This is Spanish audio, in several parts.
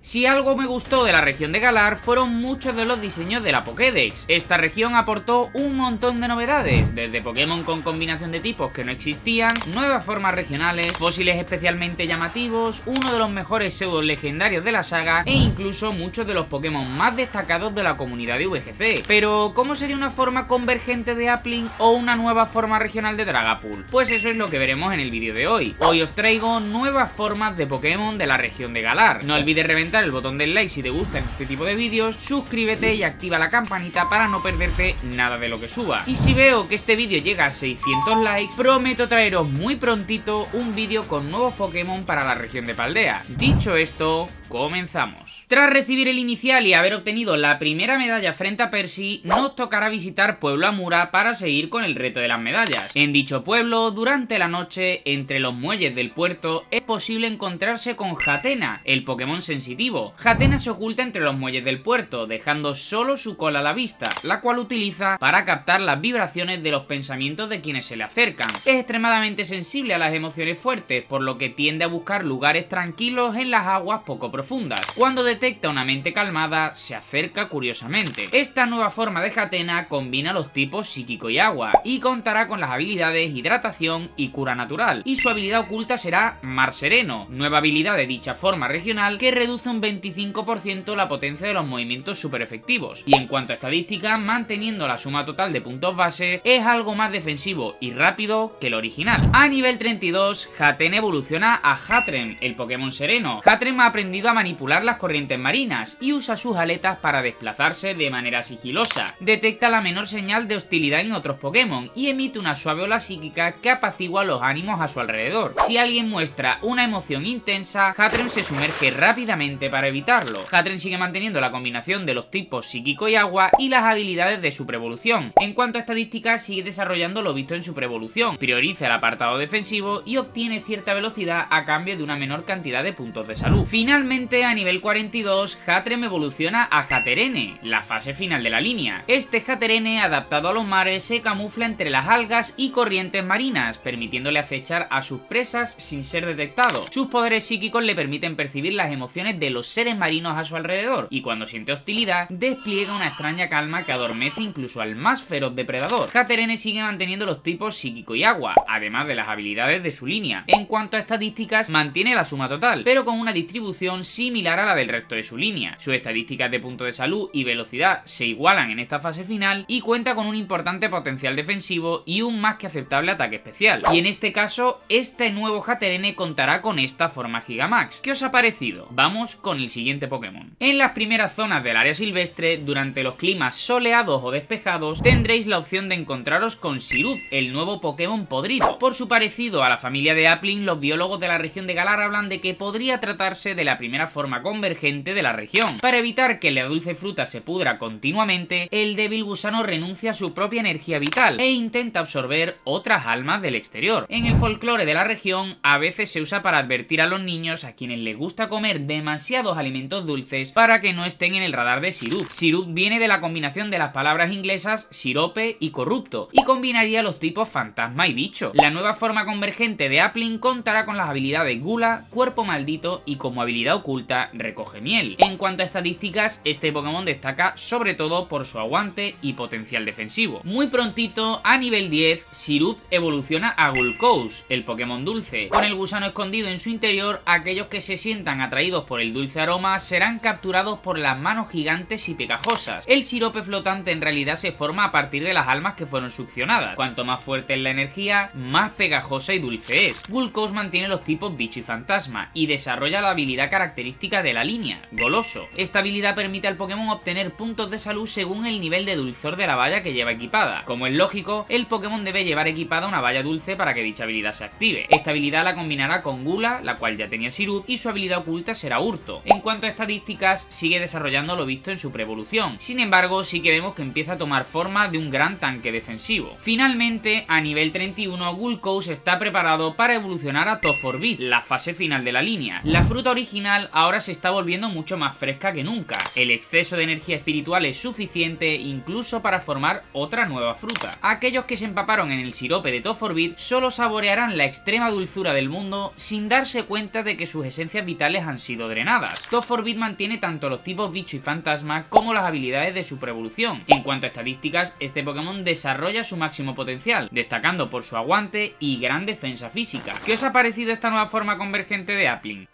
Si algo me gustó de la región de Galar fueron muchos de los diseños de la Pokédex. Esta región aportó un montón de novedades, desde Pokémon con combinación de tipos que no existían, nuevas formas regionales, fósiles especialmente llamativos, uno de los mejores pseudos legendarios de la saga e incluso muchos de los Pokémon más destacados de la comunidad de VGC. Pero, ¿cómo sería una forma convergente de Applin o una nueva forma regional de Dragapult? Pues eso es lo que veremos en el vídeo de hoy. Hoy os traigo nuevas formas de Pokémon de la región de Galar. No olvides reventar el botón del like si te gustan este tipo de vídeos, suscríbete y activa la campanita para no perderte nada de lo que suba. Y si veo que este vídeo llega a 600 likes, prometo traeros muy prontito un vídeo con nuevos Pokémon para la región de Paldea. Dicho esto, comenzamos. Tras recibir el inicial y haber obtenido la primera medalla frente a Percy, nos tocará visitar Pueblo Amura para seguir con el reto de las medallas. En dicho pueblo, durante la noche, entre los muelles del puerto, es posible encontrarse con Hatena, el Pokémon sensitivo. Hatena se oculta entre los muelles del puerto, dejando solo su cola a la vista, la cual utiliza para captar las vibraciones de los pensamientos de quienes se le acercan. Es extremadamente sensible a las emociones fuertes, por lo que tiende a buscar lugares tranquilos en las aguas poco profundas. Cuando detecta una mente calmada, se acerca curiosamente. Esta nueva forma de Hatena combina los tipos psíquico y agua, y contará con las habilidades hidratación y cura natural, y su habilidad oculta será Mar Sereno, nueva habilidad de dicha forma regional que reduce un 25% la potencia de los movimientos super efectivos, y en cuanto a estadísticas, manteniendo la suma total de puntos base, es algo más defensivo y rápido que el original. A nivel 32, Hatena evoluciona a Hatrem, el Pokémon sereno. Hatrem ha aprendido a manipular las corrientes marinas y usa sus aletas para desplazarse de manera sigilosa. Detecta la menor señal de hostilidad en otros Pokémon y emite una suave ola psíquica que apacigua los ánimos a su alrededor. Si alguien muestra una emoción intensa, Hatrem se sumerge rápidamente para evitarlo. Hatrem sigue manteniendo la combinación de los tipos psíquico y agua y las habilidades de Super Evolución. En cuanto a estadísticas, sigue desarrollando lo visto en Super Evolución, prioriza el apartado defensivo y obtiene cierta velocidad a cambio de una menor cantidad de puntos de salud. Finalmente, a nivel 42, Hatrem evoluciona a Haterene, la fase final de la línea. Este Haterene, adaptado a los mares, se camufla entre las algas y corrientes marinas, permitiéndole acechar a sus presas sin ser detectado. Sus poderes psíquicos le permiten percibir las emociones de los seres marinos a su alrededor, y cuando siente hostilidad, despliega una extraña calma que adormece incluso al más feroz depredador. Haterene sigue manteniendo los tipos psíquico y agua, además de las habilidades de su línea. En cuanto a estadísticas, mantiene la suma total, pero con una distribución similar a la del resto de su línea. Sus estadísticas de punto de salud y velocidad se igualan en esta fase final y cuenta con un importante potencial defensivo y un más que aceptable ataque especial. Y en este caso, este nuevo Haterene contará con esta forma Gigamax. ¿Qué os ha parecido? Vamos con el siguiente Pokémon. En las primeras zonas del área silvestre, durante los climas soleados o despejados, tendréis la opción de encontraros con Sirup, el nuevo Pokémon podrido. Por su parecido a la familia de Applin, los biólogos de la región de Galar hablan de que podría tratarse de la primera forma convergente de la región. Para evitar que la dulce fruta se pudra continuamente, el débil gusano renuncia a su propia energía vital e intenta absorber otras almas del exterior. En el folclore de la región, a veces se usa para advertir a los niños a quienes les gusta comer demasiados alimentos dulces para que no estén en el radar de Sirup. Sirup viene de la combinación de las palabras inglesas sirope y corrupto, y combinaría los tipos fantasma y bicho. La nueva forma convergente de Applin contará con las habilidades Gula, Cuerpo Maldito y como habilidad oculta Recoge Miel. En cuanto a estadísticas, este Pokémon destaca sobre todo por su aguante y potencial defensivo. Muy prontito, a nivel 10, Sirup evoluciona a Gulcous, el Pokémon dulce. Con el gusano escondido en su interior, aquellos que se sientan atraídos por el dulce aroma serán capturados por las manos gigantes y pegajosas. El sirope flotante en realidad se forma a partir de las almas que fueron succionadas. Cuanto más fuerte es la energía, más pegajosa y dulce es. Gulcous mantiene los tipos bicho y fantasma y desarrolla la habilidad característica de la línea, Goloso. Esta habilidad permite al Pokémon obtener puntos de salud según el nivel de dulzor de la valla que lleva equipada. Como es lógico, el Pokémon debe llevar equipada una valla dulce para que dicha habilidad se active. Esta habilidad la combinará con Gula, la cual ya tenía Sirup, y su habilidad oculta será Hurto. En cuanto a estadísticas, sigue desarrollando lo visto en su preevolución. Sin embargo, sí que vemos que empieza a tomar forma de un gran tanque defensivo. Finalmente, a nivel 31, Gulcous está preparado para evolucionar a Toforbit, la fase final de la línea. La fruta original Grimmsnarl ahora se está volviendo mucho más fresca que nunca. El exceso de energía espiritual es suficiente incluso para formar otra nueva fruta. Aquellos que se empaparon en el sirope de Toforbit solo saborearán la extrema dulzura del mundo sin darse cuenta de que sus esencias vitales han sido drenadas. Toforbit mantiene tanto los tipos bicho y fantasma como las habilidades de super evolución. En cuanto a estadísticas, este Pokémon desarrolla su máximo potencial, destacando por su aguante y gran defensa física. ¿Qué os ha parecido esta nueva forma convergente de Applin?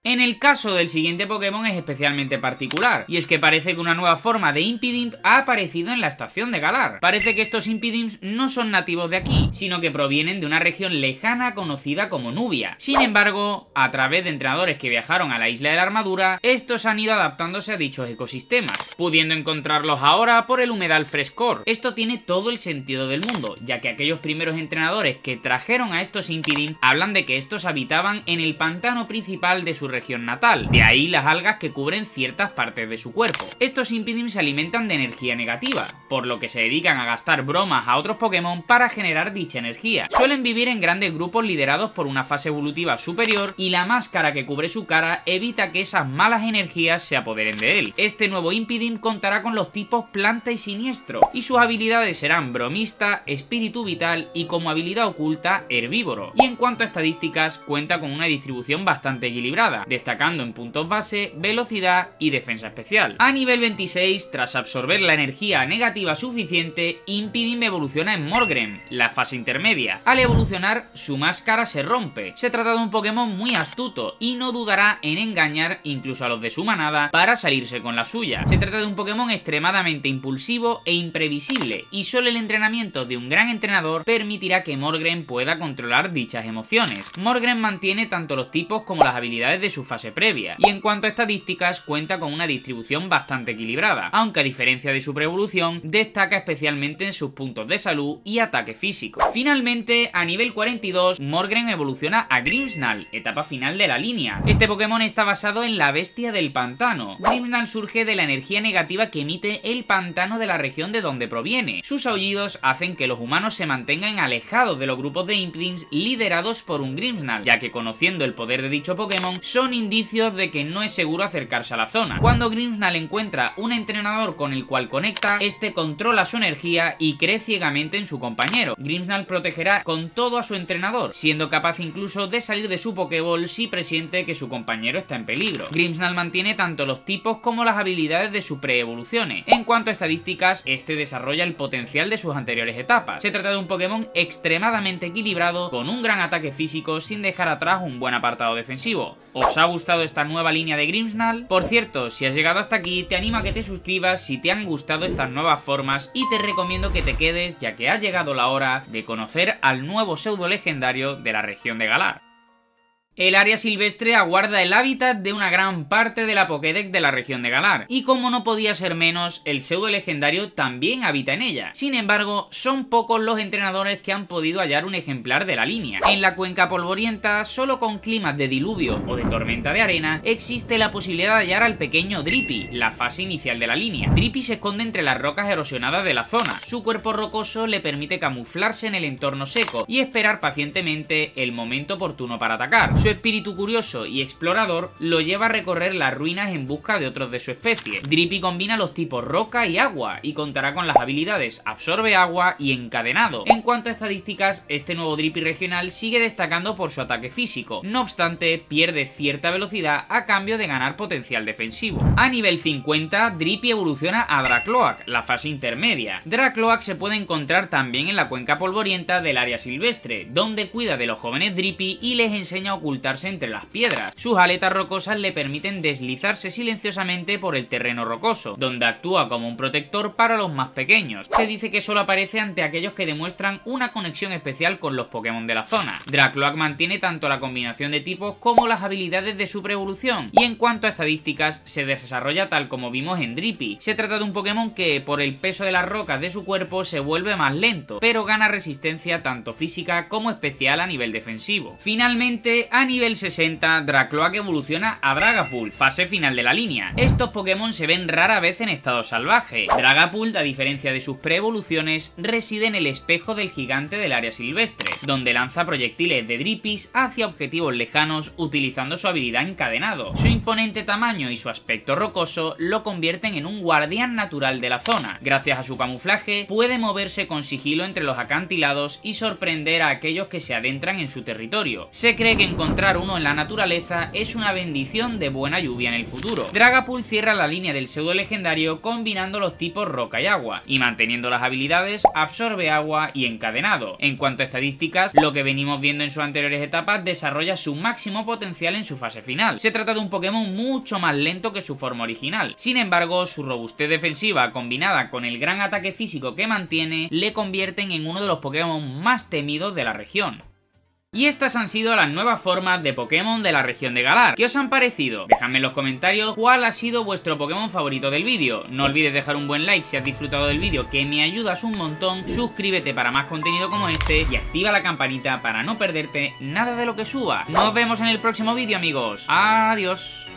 En el caso del siguiente Pokémon es especialmente particular, y es que parece que una nueva forma de Impidimp ha aparecido en la estación de Galar. Parece que estos Impidimps no son nativos de aquí, sino que provienen de una región lejana conocida como Nubia. Sin embargo, a través de entrenadores que viajaron a la Isla de la Armadura, estos han ido adaptándose a dichos ecosistemas, pudiendo encontrarlos ahora por el humedal Frescor. Esto tiene todo el sentido del mundo, ya que aquellos primeros entrenadores que trajeron a estos Impidimp hablan de que estos habitaban en el pantano principal de su región natal, de ahí las algas que cubren ciertas partes de su cuerpo. Estos Impidimp se alimentan de energía negativa, por lo que se dedican a gastar bromas a otros Pokémon para generar dicha energía. Suelen vivir en grandes grupos liderados por una fase evolutiva superior y la máscara que cubre su cara evita que esas malas energías se apoderen de él. Este nuevo Impidimp contará con los tipos planta y siniestro, y sus habilidades serán bromista, espíritu vital y como habilidad oculta herbívoro. Y en cuanto a estadísticas, cuenta con una distribución bastante equilibrada, destacando en puntos base, velocidad y defensa especial. A nivel 26, tras absorber la energía negativa suficiente, Impidimp evoluciona en Morgrem, la fase intermedia. Al evolucionar, su máscara se rompe. Se trata de un Pokémon muy astuto y no dudará en engañar incluso a los de su manada para salirse con la suya. Se trata de un Pokémon extremadamente impulsivo e imprevisible, y solo el entrenamiento de un gran entrenador permitirá que Morgrem pueda controlar dichas emociones. Morgrem mantiene tanto los tipos como las habilidades de su fase previa, y en cuanto a estadísticas cuenta con una distribución bastante equilibrada, aunque a diferencia de su preevolución destaca especialmente en sus puntos de salud y ataque físico. Finalmente, a nivel 42, Morgrem evoluciona a Grimmsnarl, etapa final de la línea. Este Pokémon está basado en la bestia del pantano. Grimmsnarl surge de la energía negativa que emite el pantano de la región de donde proviene. Sus aullidos hacen que los humanos se mantengan alejados de los grupos de Impidimps liderados por un Grimmsnarl, ya que conociendo el poder de dicho Pokémon son indicios de que no es seguro acercarse a la zona. Cuando Grimmsnarl encuentra un entrenador con el cual conecta, este controla su energía y cree ciegamente en su compañero. Grimmsnarl protegerá con todo a su entrenador, siendo capaz incluso de salir de su Pokéball si presiente que su compañero está en peligro. Grimmsnarl mantiene tanto los tipos como las habilidades de su preevoluciones. En cuanto a estadísticas, este desarrolla el potencial de sus anteriores etapas. Se trata de un Pokémon extremadamente equilibrado, con un gran ataque físico sin dejar atrás un buen apartado defensivo. ¿Os ha gustado esta nueva línea de Grimmsnarl? Por cierto, si has llegado hasta aquí, te animo a que te suscribas si te han gustado estas nuevas formas, y te recomiendo que te quedes, ya que ha llegado la hora de conocer al nuevo pseudo legendario de la región de Galar. El área silvestre aguarda el hábitat de una gran parte de la Pokédex de la región de Galar, y como no podía ser menos, el pseudo legendario también habita en ella. Sin embargo, son pocos los entrenadores que han podido hallar un ejemplar de la línea. En la cuenca polvorienta, solo con climas de diluvio o de tormenta de arena, existe la posibilidad de hallar al pequeño Drippy, la fase inicial de la línea. Drippy se esconde entre las rocas erosionadas de la zona. Su cuerpo rocoso le permite camuflarse en el entorno seco y esperar pacientemente el momento oportuno para atacar. Su espíritu curioso y explorador lo lleva a recorrer las ruinas en busca de otros de su especie. Drippy combina los tipos roca y agua y contará con las habilidades absorbe agua y encadenado. En cuanto a estadísticas, este nuevo Drippy regional sigue destacando por su ataque físico. No obstante, pierde cierta velocidad a cambio de ganar potencial defensivo. A nivel 50, Drippy evoluciona a Dracloak, la fase intermedia. Dracloak se puede encontrar también en la cuenca polvorienta del área silvestre, donde cuida de los jóvenes Drippy y les enseña a ocultarse entre las piedras. Sus aletas rocosas le permiten deslizarse silenciosamente por el terreno rocoso, donde actúa como un protector para los más pequeños. Se dice que solo aparece ante aquellos que demuestran una conexión especial con los Pokémon de la zona. Dracloak mantiene tanto la combinación de tipos como las habilidades de su preevolución, y en cuanto a estadísticas, se desarrolla tal como vimos en Drippy. Se trata de un Pokémon que, por el peso de las rocas de su cuerpo, se vuelve más lento, pero gana resistencia tanto física como especial a nivel defensivo. Finalmente, a A nivel 60, Dracloak evoluciona a Dragapult, fase final de la línea. Estos Pokémon se ven rara vez en estado salvaje. Dragapult, a diferencia de sus preevoluciones, reside en el espejo del gigante del área silvestre, donde lanza proyectiles de Drippis hacia objetivos lejanos utilizando su habilidad encadenado. Su imponente tamaño y su aspecto rocoso lo convierten en un guardián natural de la zona. Gracias a su camuflaje, puede moverse con sigilo entre los acantilados y sorprender a aquellos que se adentran en su territorio. Se cree que encontrar uno en la naturaleza es una bendición de buena lluvia en el futuro. Dragapult cierra la línea del pseudo legendario combinando los tipos roca y agua, y manteniendo las habilidades absorbe agua y encadenado. En cuanto a estadísticas, lo que venimos viendo en sus anteriores etapas desarrolla su máximo potencial en su fase final. Se trata de un Pokémon mucho más lento que su forma original. Sin embargo, su robustez defensiva combinada con el gran ataque físico que mantiene le convierten en uno de los Pokémon más temidos de la región. Y estas han sido las nuevas formas de Pokémon de la región de Galar. ¿Qué os han parecido? Dejadme en los comentarios cuál ha sido vuestro Pokémon favorito del vídeo. No olvides dejar un buen like si has disfrutado del vídeo, que me ayudas un montón. Suscríbete para más contenido como este y activa la campanita para no perderte nada de lo que suba. Nos vemos en el próximo vídeo, amigos. Adiós.